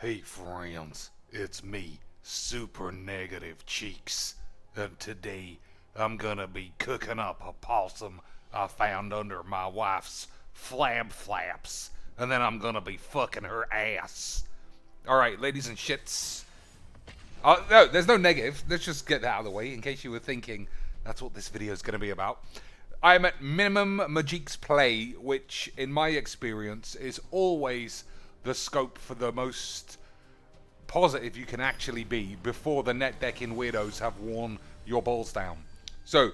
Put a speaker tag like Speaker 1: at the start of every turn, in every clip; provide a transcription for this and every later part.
Speaker 1: Hey friends, it's me, Super Negative Cheeks, and today I'm gonna be cooking up a possum I found under my wife's flab flaps, and then I'm gonna be fucking her ass. Alright, ladies and shits. No, there's no negative. Let's just get that out of the way in case you were thinking that's what this video is gonna be about. I'm at minimum Magic's play, which in my experience is always the scope for the most positive you can actually be before the net decking weirdos have worn your balls down. So,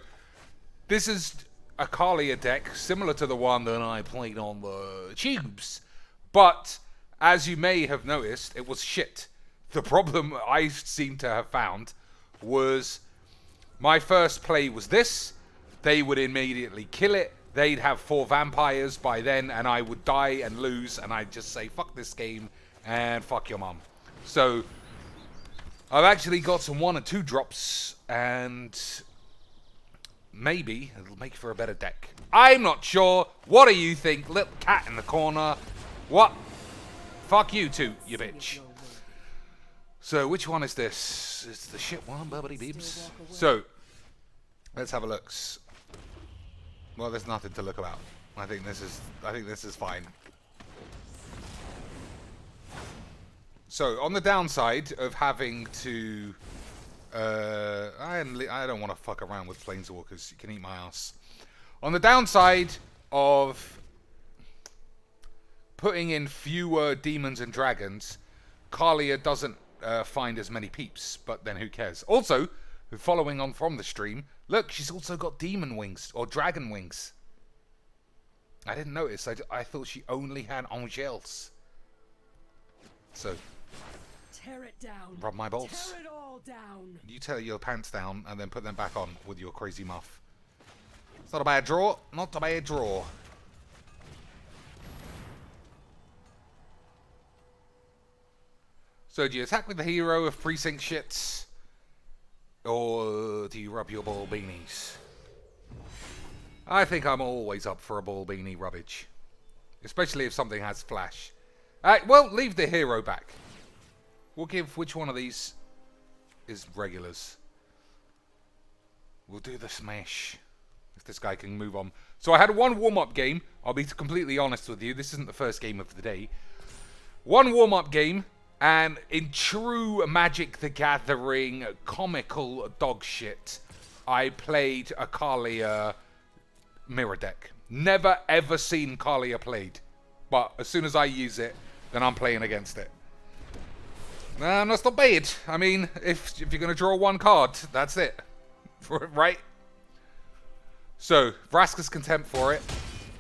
Speaker 1: this is a Kaalia deck similar to the one that I played on the tubes, but as you may have noticed, it was shit. The problem I seem to have found was my first play was this. They would immediately kill it. They'd have 4 vampires by then, and I would die and lose, and I'd just say, fuck this game, and fuck your mum. So, I've actually got some 1 and 2 drops, and maybe it'll make for a better deck. I'm not sure. What do you think? Little cat in the corner. What? Fuck you too, you bitch. So, which one is this? It's the shit one, bubbly beebs. So, let's have a look. Well, there's nothing to look about. I think this is fine. So, on the downside of having to I don't want to fuck around with planeswalkers. You can eat my ass. On the downside of putting in fewer demons and dragons, Kaalia doesn't find as many peeps, but then who cares? Also, following on from the stream, look, she's also got demon wings, or dragon wings. I didn't notice. I thought she only had angels. So,
Speaker 2: tear it down.
Speaker 1: Rub my balls.
Speaker 2: Tear it all down.
Speaker 1: You tear your pants down and then put them back on with your crazy muff. It's not a bad draw. Not a bad draw. So do you attack with the Hero of Precinct shits? Or do you rub your ball beanies? I think I'm always up for a ball beanie rubbage. Especially if something has flash. Well, leave the hero back. We'll give which one of these is regulars. We'll do the smash. If this guy can move on. So I had 1 warm-up game. I'll be completely honest with you. This isn't the first game of the day. 1 warm-up game. And in true Magic the Gathering comical dog shit, I played a Kaalia mirror deck. Never ever seen Kaalia played. But as soon as I use it, then I'm playing against it. That's not bad. I mean, if you're going to draw 1 card, that's it. Right? So, Vraska's Contempt for it.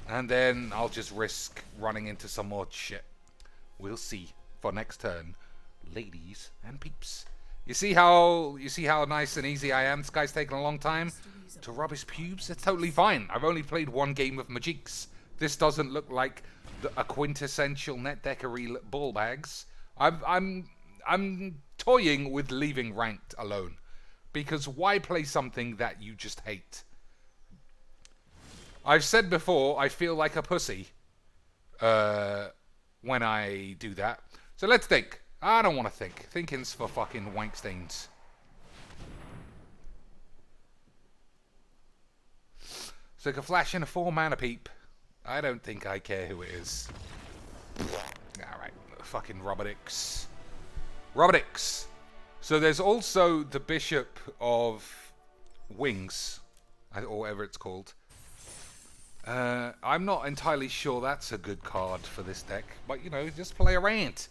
Speaker 1: And then I'll just risk running into some more shit. We'll see. For next turn, ladies and peeps. You see how nice and easy I am? This guy's taking a long time to rub his pubes. It's totally fine. I've only played 1 game of Magic's. This doesn't look like a quintessential net deckery ball bags. I'm toying with leaving ranked alone, because why play something that you just hate? I've said before I feel like a pussy when I do that. So let's think. I don't want to think. Thinking's for fucking wankstains. So I can flash in a 4 mana peep. I don't think I care who it is. Alright. Fucking Robodix. Robodix. So there's also the Bishop of Wings, or whatever it's called. I'm not entirely sure that's a good card for this deck. But, you know, just play a rant.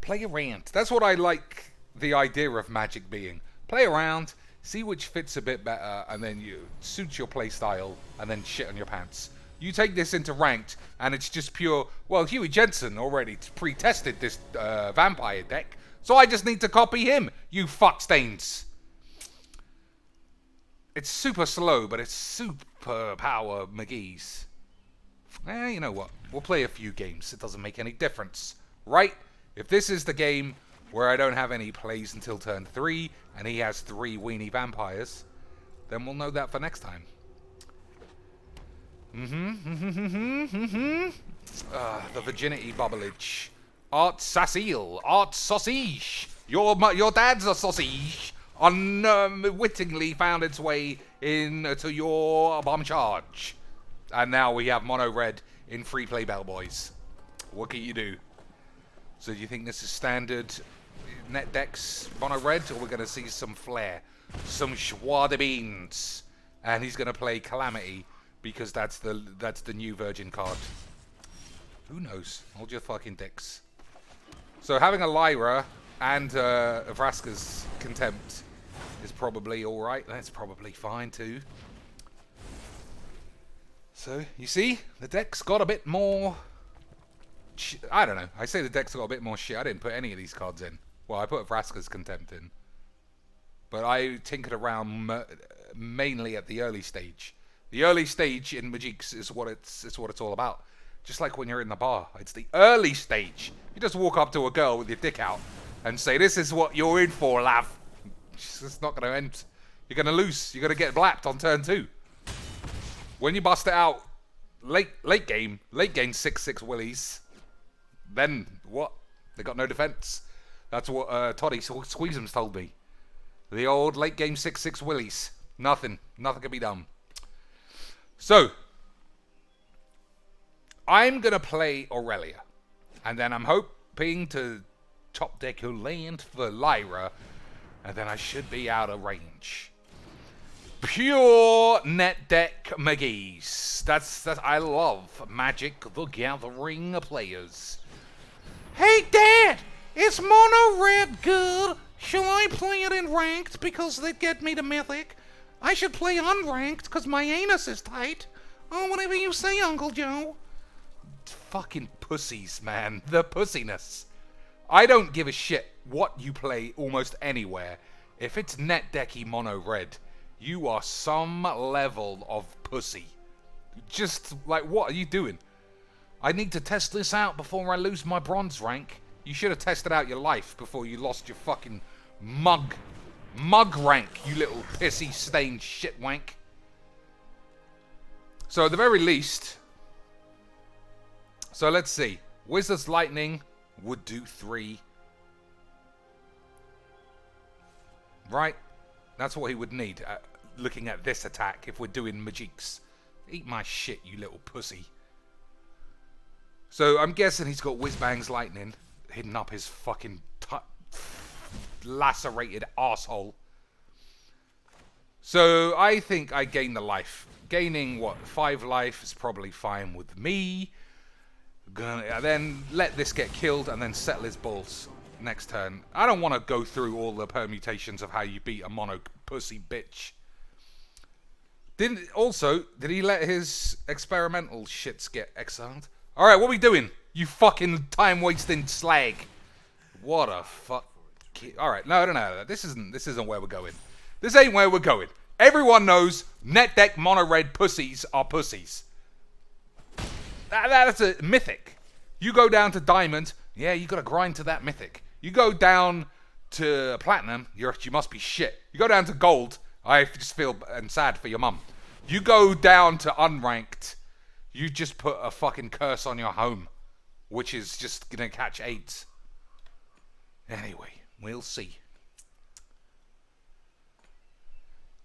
Speaker 1: Play a rant. That's what I like the idea of Magic being. Play around, see which fits a bit better, and then you suit your play style, and then shit on your pants. You take this into ranked, and it's just pure... Well, Huey Jensen already pre-tested this vampire deck, so I just need to copy him, you fuckstains. It's super slow, but it's super power McGee's. You know what? We'll play a few games. It doesn't make any difference. Right? If this is the game where I don't have any plays until turn 3, and he has 3 weenie vampires, then we'll know that for next time. The virginity bubblage. Art Sassil, Art Sausage. Your dad's a sausage. Unwittingly found its way into your bomb charge. And now we have mono red in free play Bellboys. What can you do? So do you think this is standard net decks mono red, or we're going to see some flair, some joie de beans, and he's going to play Calamity because that's the new Virgin card. Who knows? Hold your fucking dicks. So having a Lyra and Vraska's Contempt is probably all right. That's probably fine too. So you see, the deck's got a bit more. I don't know. I say the deck's got a bit more shit. I didn't put any of these cards in. Well, I put Vraska's Contempt in, but I tinkered around mainly at the early stage. The early stage in Magic's is what it's all about. Just like when you're in the bar, it's the early stage. You just walk up to a girl with your dick out and say, "This is what you're in for, love." It's not going to end. You're going to lose. You're going to get blapped on turn 2. When you bust it out late game 6/6 willies, then what? They got no defense. That's what Toddy Squeezem's told me. The old late game 6/6 willies. Nothing can be done. So I'm going to play Aurelia. And then I'm hoping to top deck a land for Lyra. And then I should be out of range. Pure net deck McGee's. That's I love Magic the Gathering players. Hey Dad! Is mono red good? Shall I play it in ranked because they get me to mythic? I should play unranked because my anus is tight. Oh, whatever you say, Uncle Joe. Fucking pussies, man. The pussiness. I don't give a shit what you play almost anywhere. If it's net decky mono red, you are some level of pussy. Just, like, what are you doing? I need to test this out before I lose my bronze rank. You should have tested out your life before you lost your fucking mug rank, you little pissy stained shit wank. So at the very least, so let's see. Wizard's Lightning would do 3. Right? That's what he would need, looking at this attack, if we're doing Magics. Eat my shit, you little pussy. So I'm guessing he's got Whizbang's Lightning hidden up his fucking lacerated arsehole. So I think I gain the life. Gaining, what, 5 life is probably fine with me. Gonna then let this get killed and then settle his balls next turn. I don't want to go through all the permutations of how you beat a mono pussy bitch. Did he let his experimental shits get exiled? Alright, what are we doing? You fucking time-wasting slag. What a fuck. Alright, no. This isn't where we're going. This ain't where we're going. Everyone knows net deck mono red pussies are pussies. That's a mythic. You go down to diamond, yeah, you gotta grind to that mythic. You go down to platinum, you must be shit. You go down to gold, I just feel sad for your mum. You go down to unranked, you just put a fucking curse on your home, which is just gonna catch AIDS. Anyway, we'll see.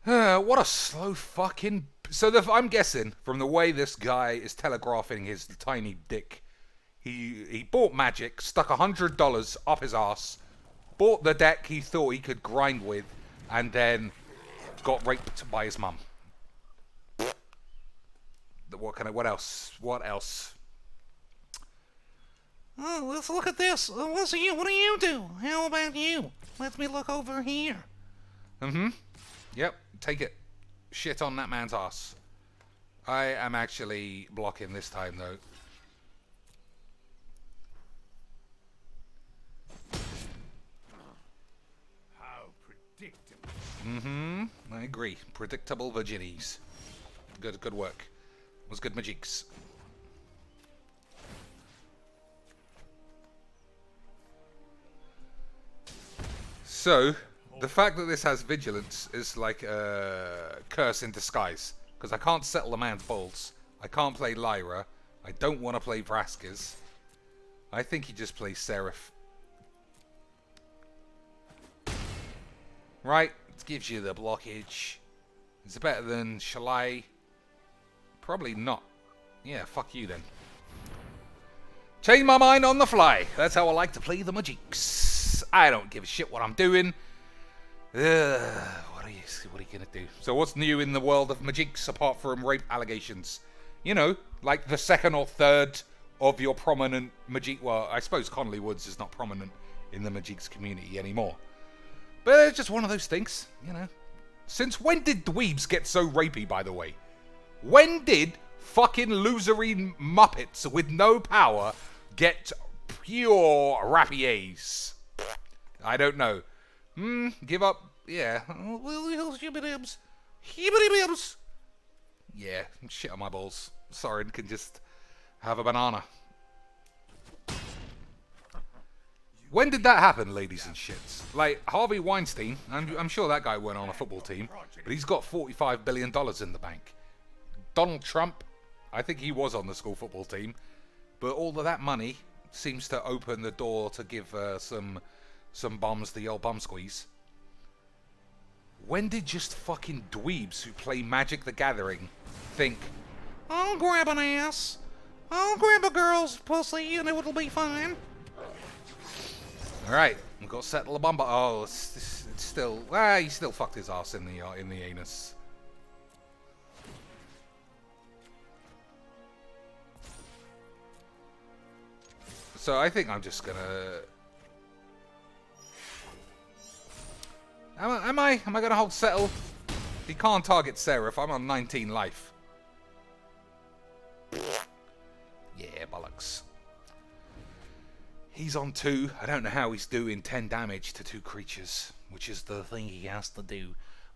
Speaker 1: What a slow fucking... So I'm guessing, from the way this guy is telegraphing his tiny dick, he bought Magic, stuck $100 up his ass, bought the deck he thought he could grind with, and then got raped by his mum. What else? What else? Oh, let's look at this. What do you do? How about you? Let me look over here. Yep, take it. Shit on that man's ass. I am actually blocking this time, though.
Speaker 3: How predictable.
Speaker 1: I agree. Predictable Virginies. Good work. Was good Magics. So, the fact that this has Vigilance is like a curse in disguise. Because I can't settle the man's balls. I can't play Lyra. I don't want to play Vraska's. I think he just plays Seraph. Right, it gives you the blockage. Is it better than Shalai? Probably not. Yeah, fuck you then. Change my mind on the fly. That's how I like to play the Magics. I don't give a shit what I'm doing. What are you gonna do? So what's new in the world of Magics apart from rape allegations? You know, like the second or third of your prominent Magic. Well, I suppose Connolly Woods is not prominent in the Magics community anymore. But it's just one of those things, you know. Since when did dweebs get so rapey, by the way? When did fucking losery muppets with no power get pure rappies? I don't know. Give up. Yeah. Yeah, shit on my balls. Sorin can just have a banana. When did that happen, ladies and shits? Like, Harvey Weinstein, I'm sure that guy went on a football team, but he's got $45 billion in the bank. Donald Trump, I think he was on the school football team, but all of that money seems to open the door to give some bums the old bum squeeze. When did just fucking dweebs who play Magic the Gathering think, I'll grab an ass, I'll grab a girl's pussy and it'll be fine? Alright, we've got Settle the Bumper. Oh, it's still... he still fucked his ass in the anus. So I think I'm just gonna... Am I gonna hold Settle? He can't target Seraph. I'm on 19 life. Yeah, bollocks. He's on 2. I don't know how he's doing 10 damage to 2 creatures, which is the thing he has to do.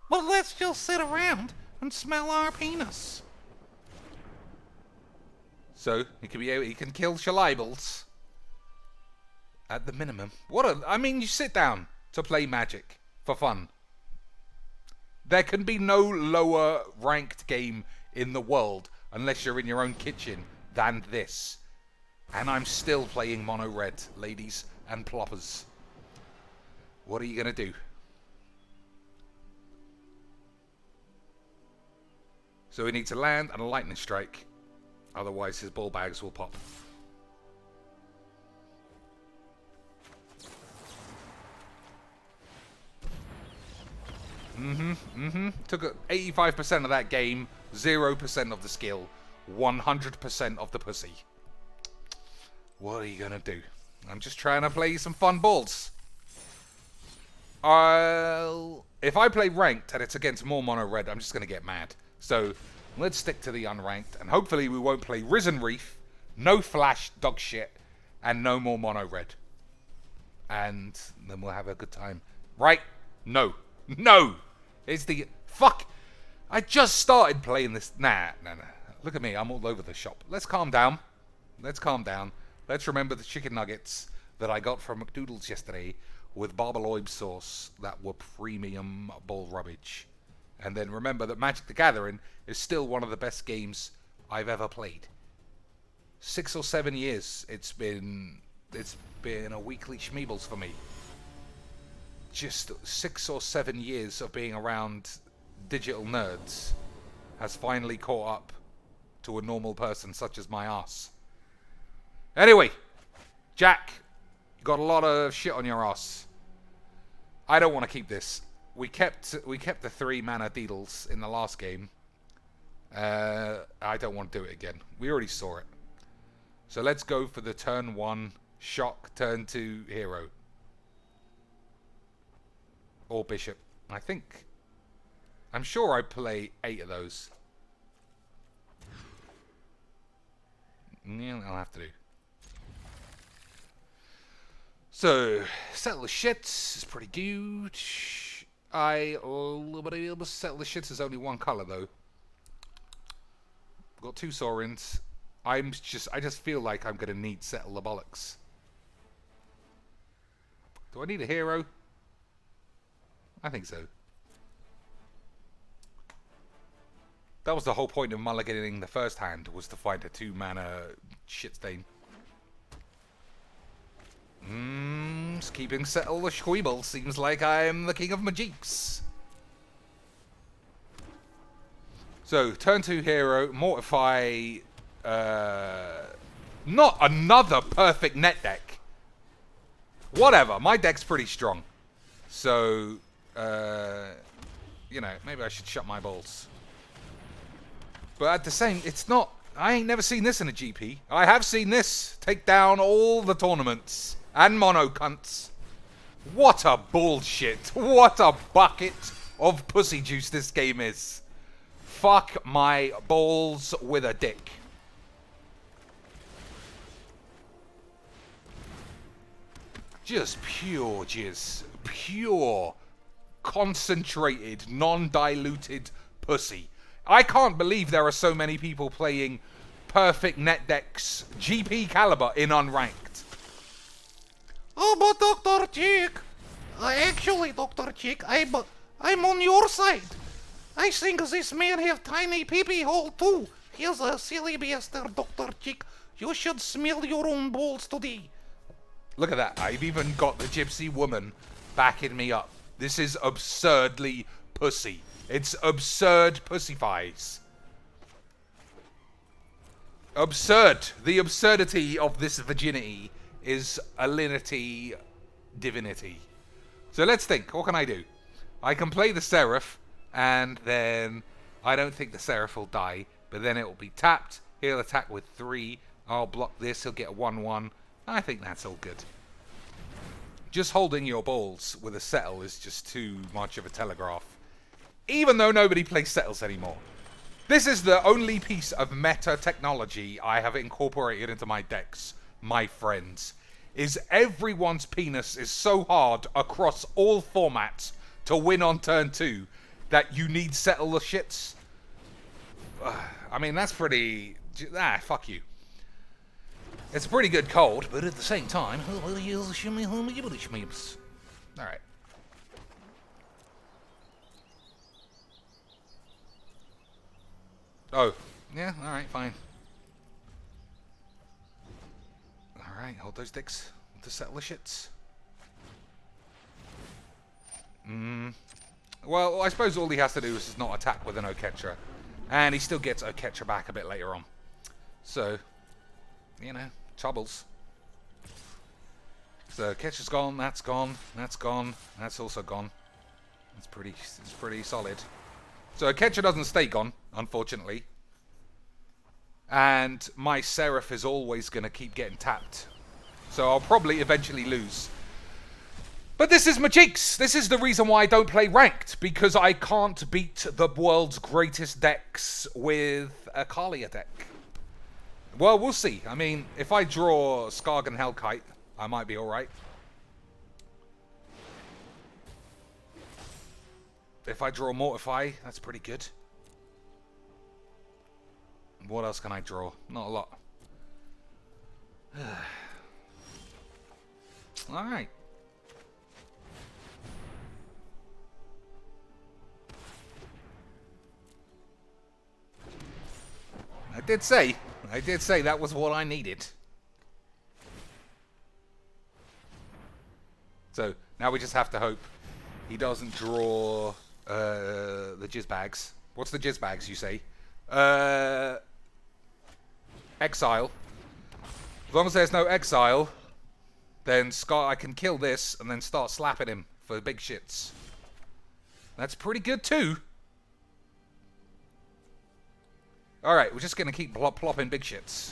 Speaker 1: But let's just sit around and smell our penis. So he can kill Shalables. At the minimum. I mean, you sit down to play Magic for fun. There can be no lower ranked game in the world unless you're in your own kitchen than this. And I'm still playing mono red, ladies and ploppers. What are you going to do? So he needs a land and a lightning strike. Otherwise his ball bags will pop. Took 85% of that game, 0% of the skill, 100% of the pussy. What are you gonna do? I'm just trying to play some fun balls. If I play ranked and it's against more mono red, I'm just gonna get mad. So let's stick to the unranked, and hopefully we won't play Risen Reef, no flash dog shit, and no more mono red. And then we'll have a good time. Right? No. It's the fuck. I just started playing this. Nah. Look at me. I'm all over the shop. Let's calm down. Let's remember the chicken nuggets that I got from McDoodle's yesterday with barbaloid sauce that were premium ball rubbish. And then remember that Magic the Gathering is still one of the best games I've ever played. 6 or 7 years it's been a weekly schmeebles for me. Just 6 or 7 years of being around digital nerds has finally caught up to a normal person such as my ass. Anyway, Jack, you got a lot of shit on your ass. I don't want to keep this. We kept the 3 mana deedles in the last game. I don't want to do it again. We already saw it. So let's go for the turn 1 shock, turn 2 hero. Or bishop. I'm sure I play 8 of those. Yeah, I'll have to do. So, Settle the Shits is pretty good. Settle the Shits is only 1 colour though. Got 2 Sorins. I just feel like I'm gonna need Settle the Bollocks. Do I need a hero? I think so. That was the whole point of mulliganing the first hand, was to find a 2 mana shit stain. Keeping Settle the Squeeble seems like I'm the king of magiques. So, turn 2 hero, Mortify, not another perfect net deck. Whatever, my deck's pretty strong. So, you know, maybe I should shut my balls. But at the same, it's not, I ain't never seen this in a GP. I have seen this take down all the tournaments and mono cunts. What a bullshit. What a bucket of pussy juice this game is. Fuck my balls with a dick. Just pure jizz. Pure, concentrated, non-diluted pussy. I can't believe there are so many people playing perfect net decks, GP caliber, in unranked. Oh, but Dr. Chick, actually, Dr. Chick, I'm on your side. I think this man have tiny pee-pee hole too. He's a silly bastard, Dr. Chick. You should smell your own balls today. Look at that. I've even got the gypsy woman backing me up. This is absurdly pussy. It's absurd pussyfies. Absurd. The absurdity of this virginity is alinity divinity. So let's think. What can I do? I can play the Seraph, and then I don't think the Seraph will die, but then it will be tapped. He'll attack with 3. I'll block this. He'll get a 1-1. I think that's all good. Just holding your balls with a settle is just too much of a telegraph. Even though nobody plays settles anymore. This is the only piece of meta technology I have incorporated into my decks, my friends. Is everyone's penis is so hard across all formats to win on turn 2 that you need settle the shits. I mean, that's pretty... fuck you. It's a pretty good cold, but at the same time... Alright. Oh. Yeah, alright, fine. Alright, hold those dicks. To settle the shits. Well, I suppose all he has to do is just not attack with an Oketra. And he still gets Oketra back a bit later on. So... you know, troubles. So Ketcha's gone, that's gone, that's gone, that's also gone. It's pretty solid. So Ketcha doesn't stay gone, unfortunately. And my Seraph is always going to keep getting tapped. So I'll probably eventually lose. But this is my cheeks. This is the reason why I don't play ranked. Because I can't beat the world's greatest decks with a Kaalia deck. Well, we'll see. I mean, if I draw Skarrgan Hellkite, I might be alright. If I draw Mortify, that's pretty good. What else can I draw? Not a lot. Alright. I did say that was what I needed. So, now we just have to hope he doesn't draw the jizz bags. What's the jizz bags, you say? Exile. As long as there's no exile, then I can kill this and then start slapping him for big shits. That's pretty good too. Alright, we're just going to keep plopping big shits.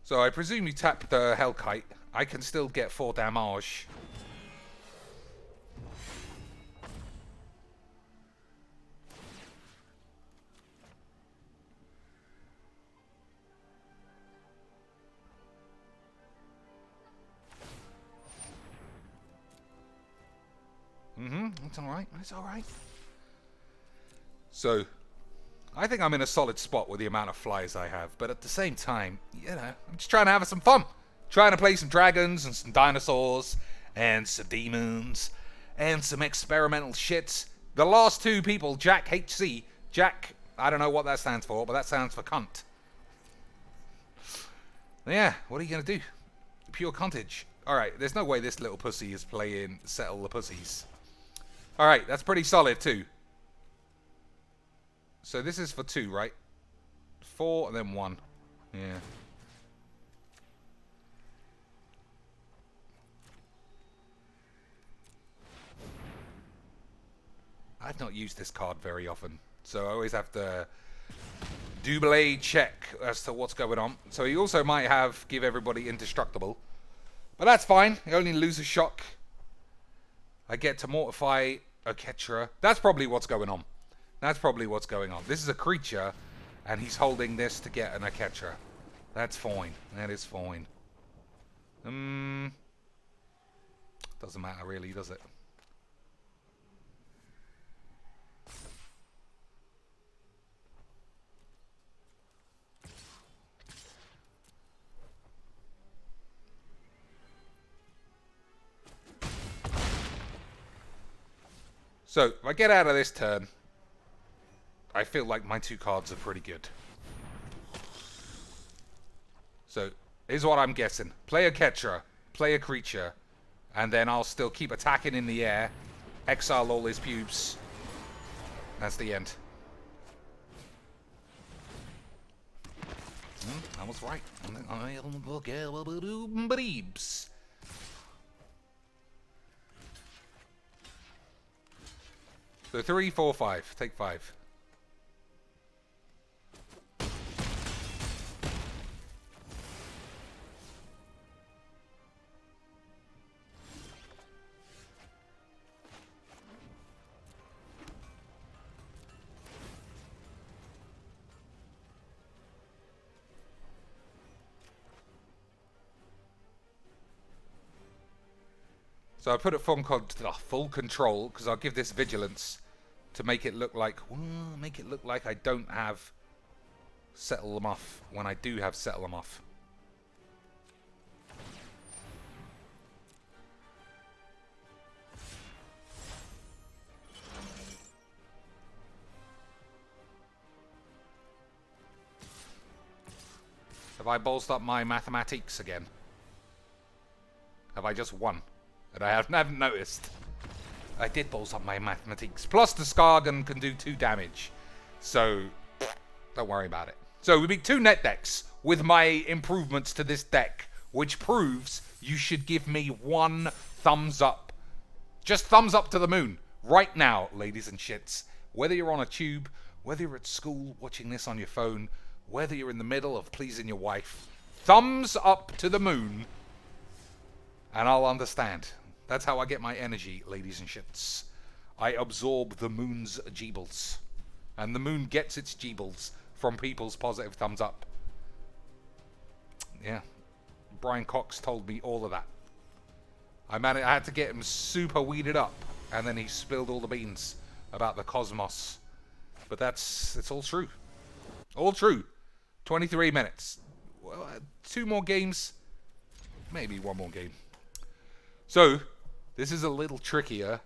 Speaker 1: So I presume you tap the Hellkite. I can still get 4 damage. It's alright. It's alright. So, I think I'm in a solid spot with the amount of flyers I have. But at the same time, you know, I'm just trying to have some fun. Trying to play some dragons and some dinosaurs and some demons and some experimental shits. The last 2 people, Jack HC. Jack, I don't know what that stands for, but that stands for cunt. Yeah, what are you going to do? Pure contage. Alright, there's no way this little pussy is playing Settle the Pussies. Alright, that's pretty solid too. So this is for 2, right? 4 and then 1. Yeah. I've not used this card very often, so I always have to double check as to what's going on. So he also might have give everybody indestructible, but that's fine. I only lose a shock. I get to mortify a Ketra. That's probably what's going on. That's probably what's going on. This is a creature, and he's holding this to get an Aketra. That's fine. That is fine. Doesn't matter really, does it? So, if I get out of this turn, I feel like my 2 cards are pretty good. So, here's what I'm guessing. Play a Ketra, play a creature, and then I'll still keep attacking in the air, exile all his pubes. That's the end. I was right. So 3, 4, 5. Take 5. So I put a form called full control because I'll give this vigilance to make it look like I don't have settle them off when I do have settle them off. Have I bolstered up my mathematics again? Have I just won? And I haven't noticed. I did balls up my mathematics. Plus the Skarrgan can do 2 damage. So, don't worry about it. So we beat 2 net decks with my improvements to this deck, which proves you should give me 1 thumbs up. Just thumbs up to the moon. Right now, ladies and shits. Whether you're on a tube, whether you're at school watching this on your phone, whether you're in the middle of pleasing your wife, thumbs up to the moon, and I'll understand. That's how I get my energy, ladies and shits. I absorb the moon's geebles. And the moon gets its geebles from people's positive thumbs up. Yeah. Brian Cox told me all of that. I had to get him super weeded up. And then he spilled all the beans about the cosmos. But it's all true. All true. 23 minutes. Well, 2 more games. Maybe 1 more game. So, this is a little trickier.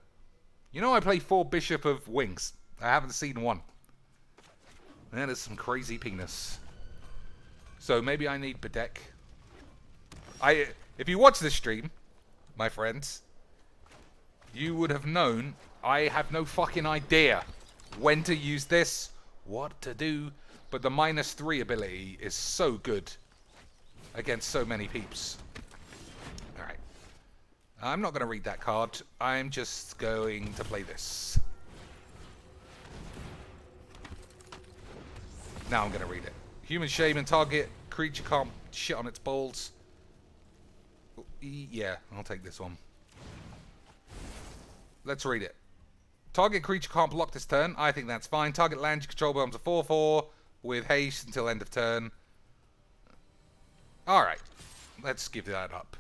Speaker 1: You know I play 4 Bishop of Wings. I haven't seen 1. That is some crazy penis. So maybe I need Bedeck. If you watch this stream, my friends, you would have known I have no fucking idea when to use this, what to do, but the -3 ability is so good against so many peeps. Alright. I'm not going to read that card. I'm just going to play this. Now I'm going to read it. Human Shaman target. Creature can't shit on its balls. Yeah, I'll take this one. Let's read it. Target creature can't block this turn. I think that's fine. Target land you control becomes a 4/4 with haste until end of turn. Alright. Let's give that up.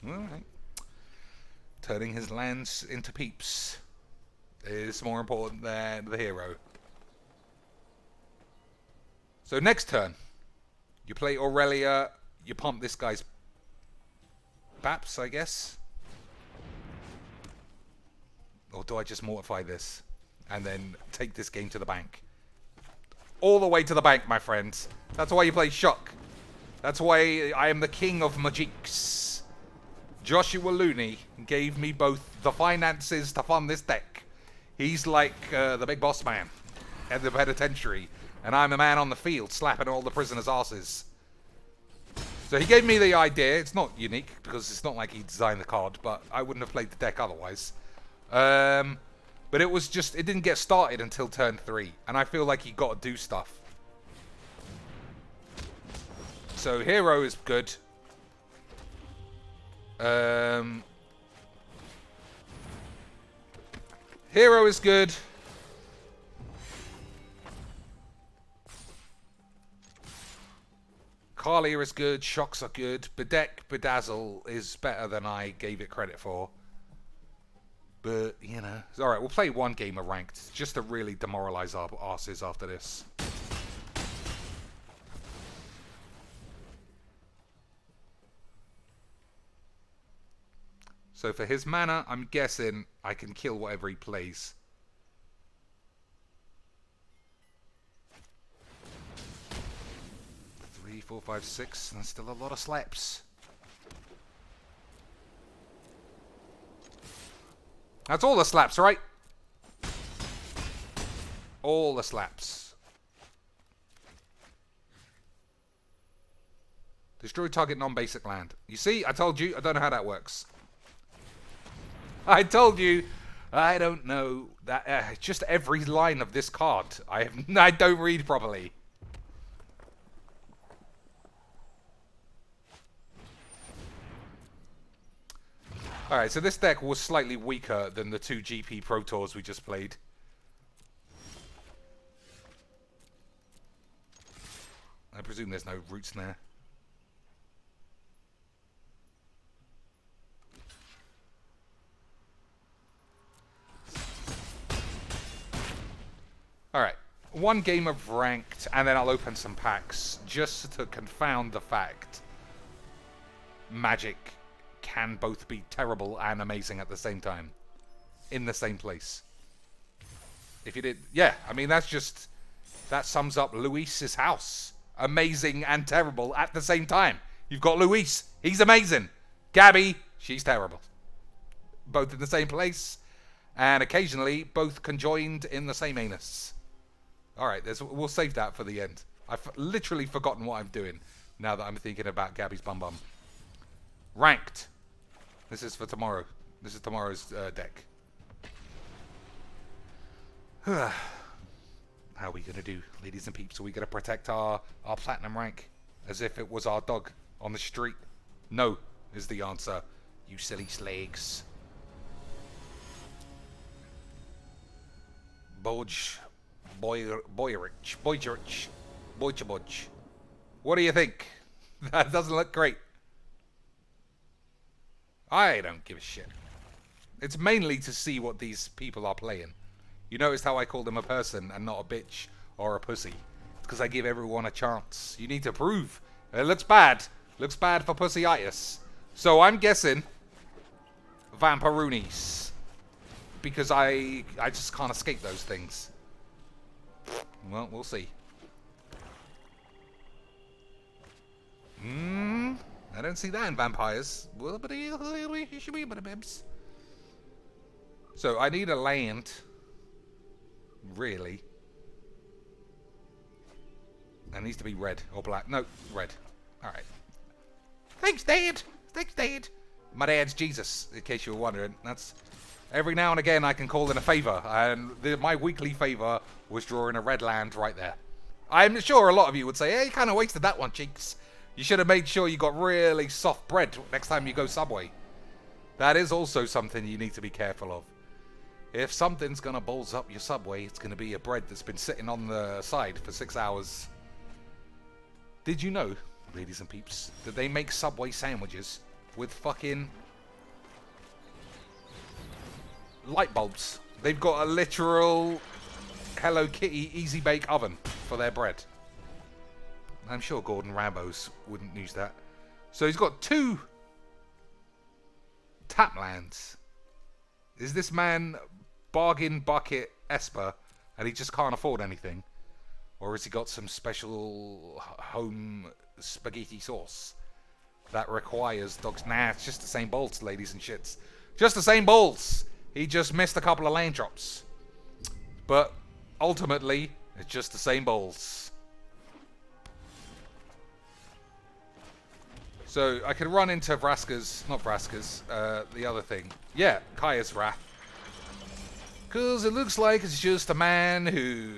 Speaker 1: Alright. Turning his lands into peeps is more important than the hero. So next turn, you play Aurelia, you pump this guy's Baps, I guess. Or do I just mortify this and then take this game to the bank? All the way to the bank, my friends. That's why you play Shock. That's why I am the king of magics. Joshua Looney gave me both the finances to fund this deck. He's like the big boss man at the penitentiary. And I'm a man on the field slapping all the prisoners' asses. So he gave me the idea. It's not unique because it's not like he designed the card, but I wouldn't have played the deck otherwise. But it was just, it didn't get started until turn 3. And I feel like you got to do stuff. So Hero is good. Hero is good. Kaalia is good. Shocks are good. Bedeck, Bedazzle is better than I gave it credit for. But, you know. Alright, we'll play one game of ranked. Just to really demoralize our asses after this. So for his mana, I'm guessing I can kill whatever he plays. 3, 4, 5, 6. That's still a lot of slaps. That's all the slaps, right? All the slaps. Destroy target non-basic land. You see, I told you, I don't know how that works. I told you, I don't know that. Just every line of this card, I don't read properly. Alright, so this deck was slightly weaker than the 2 GP Pro Tours we just played. I presume there's no Root Snare. Alright, one game of ranked, and then I'll open some packs, just to confound the fact Magic can both be terrible and amazing at the same time. In the same place. If you did... Yeah, I mean, that's just... That sums up Luis's house. Amazing and terrible at the same time. You've got Luis. He's amazing. Gabby, she's terrible. Both in the same place. And occasionally, both conjoined in the same anus. Alright, we'll save that for the end. I've literally forgotten what I'm doing now that I'm thinking about Gabby's bum bum. Ranked. This is for tomorrow. This is tomorrow's deck. How are we going to do, ladies and peeps? Are we going to protect our platinum rank as if it was our dog on the street? No, is the answer. You silly slags. Bodge. Boyrich. What do you think? That doesn't look great. I don't give a shit. It's mainly to see what these people are playing. You noticed how I called them a person and not a bitch or a pussy. It's because I give everyone a chance. You need to prove. It looks bad. Looks bad for pussyitis. So I'm guessing Vampiroonies. Because I just can't escape those things. Well, we'll see. I don't see that in vampires. So I need a land. Really. It needs to be red or black. No, red. Alright. Thanks, Dad. Thanks, Dad. My dad's Jesus, in case you were wondering. That's... Every now and again I can call in a favour. And my weekly favour was drawing a red land right there. I'm sure a lot of you would say, hey, you kind of wasted that one, cheeks. You should have made sure you got really soft bread next time you go Subway. That is also something you need to be careful of. If something's going to balls up your Subway, it's going to be a bread that's been sitting on the side for 6 hours. Did you know, ladies and peeps, that they make Subway sandwiches with fucking light bulbs? They've got a literal Hello Kitty Easy Bake oven for their bread. I'm sure Gordon Rambo's wouldn't use that. So he's got 2 tap lands. Is this man bargain bucket Esper and he just can't afford anything? Or has he got some special home spaghetti sauce that requires dogs? Nah, it's just the same bolts, ladies and shits. Just the same bolts. He just missed a couple of land drops. But ultimately, it's just the same bolts. So I could run into Vraska's, not Vraska's, the other thing. Yeah, Kaya's Wrath. Because it looks like it's just a man who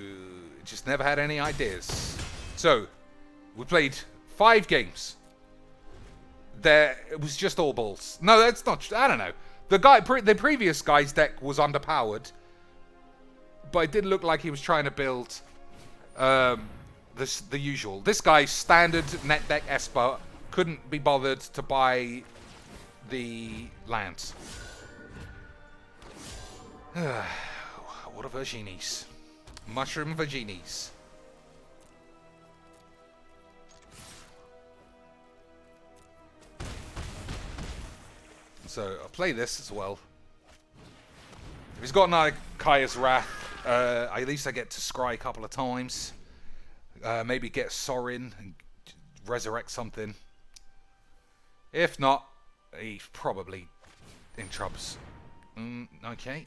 Speaker 1: just never had any ideas. So, we played 5 games. It was just all balls. No, that's not true. I don't know. The previous guy's deck was underpowered. But it did look like he was trying to build the usual. This guy's standard net deck Esper couldn't be bothered to buy the lands. What a Virginis. Mushroom Virginis. So I'll play this as well. If he's got another Kaya's Wrath, at least I get to scry a couple of times. Maybe get Sorin and resurrect something. If not, he's probably in trubs. Okay.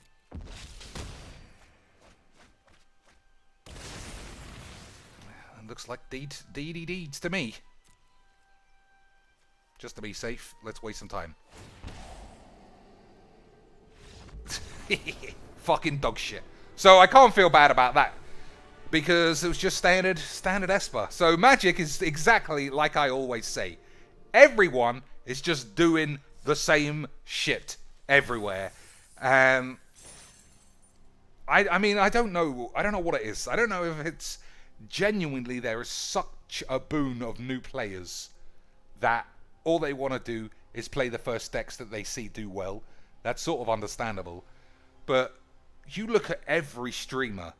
Speaker 1: Looks like deeds to me. Just to be safe, let's waste some time. Fucking dog shit. So I can't feel bad about that. Because it was just standard Esper. So Magic is exactly like I always say. Everyone is just doing the same shit everywhere. I mean, I don't know what it is. I don't know if it's genuinely there is such a boon of new players that all they want to do is play the first decks that they see do well. That's sort of understandable. But you look at every streamer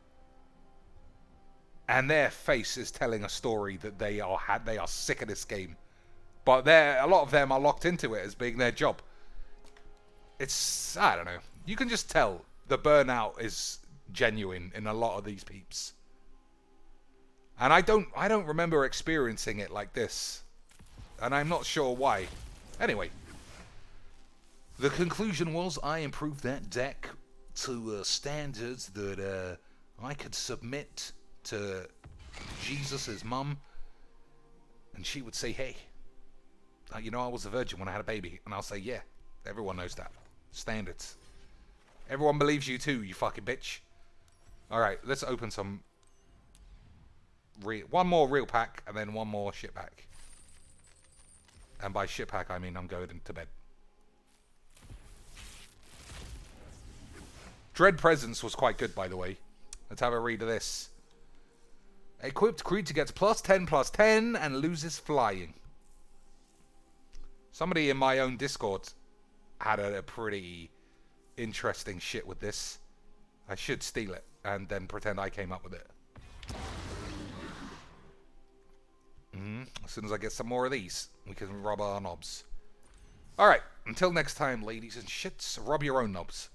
Speaker 1: and their face is telling a story that they are sick of this game. But a lot of them are locked into it as being their job. I don't know. You can just tell the burnout is genuine in a lot of these peeps. And I don't remember experiencing it like this. And I'm not sure why. Anyway. The conclusion was I improved that deck to standards that I could submit to Jesus' mum. And she would say, hey, you know I was a virgin when I had a baby. And I'll say, yeah, everyone knows that. Standards. Everyone believes you too, you fucking bitch. Alright, let's open some... one more real pack, and then one more shit pack. And by shit pack, I mean I'm going to bed. Dread Presence was quite good, by the way. Let's have a read of this. Equipped creature gets +10/+10 and loses flying. Somebody in my own Discord had a pretty interesting shit with this. I should steal it and then pretend I came up with it. As soon as I get some more of these, we can rub our knobs. Alright, until next time, ladies and shits, rub your own knobs.